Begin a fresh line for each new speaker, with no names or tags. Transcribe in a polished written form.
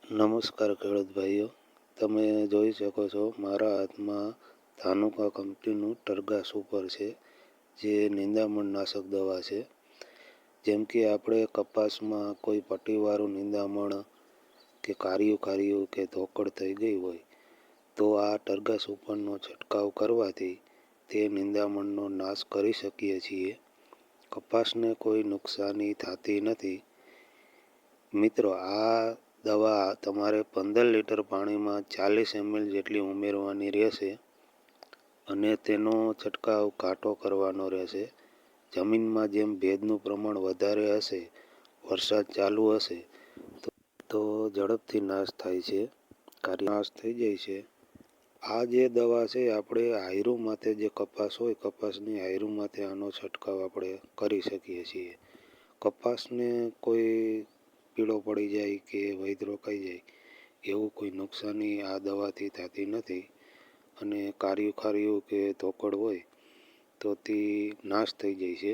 નમસ્કાર ખેડૂત ભાઈઓ, તમે જોઈ શકો છો મારા હાથમાં ધાનુકા કંપનીનું ટરગા સુપર છે, જે નિંદામણ નાશક દવા છે. જેમ કે આપણે કપાસમાં કોઈ પટ્ટીવાળું નિંદામણ કે કાર્યું કે ધોકડ થઈ ગઈ હોય તો આ ટરગા સુપરનો છંટકાવ કરવાથી તે નિંદામણનો નાશ કરી શકીએ છીએ. કપાસને કોઈ નુકસાની થતી નથી. મિત્રો, આ દવા તમારે 15 લીટર પાણીમાં 40 ml જેટલી ઉમેરવાની રહેશે અને તેનો છંટકાવ ઘાટો કરવાનો રહેશે. જમીનમાં જેમ ભેજનું પ્રમાણ વધારે હશે, વરસાદ ચાલુ હશે તો ઝડપથી નાશ થાય છે, નાશ થઈ જાય છે. આ જે દવા છે આપણે હાયરું માથે જે કપાસ હોય, કપાસની હાયરું માથે આનો છંટકાવ આપણે કરી શકીએ છીએ. કપાસને કોઈ પીળો પડી જાય કે વૈદ રોકાઈ જાય એવું કોઈ નુકસાની આ દવાથી થતી નથી અને કાર્યું કે ધોકડ હોય તો તે નાશ થઈ જાય છે.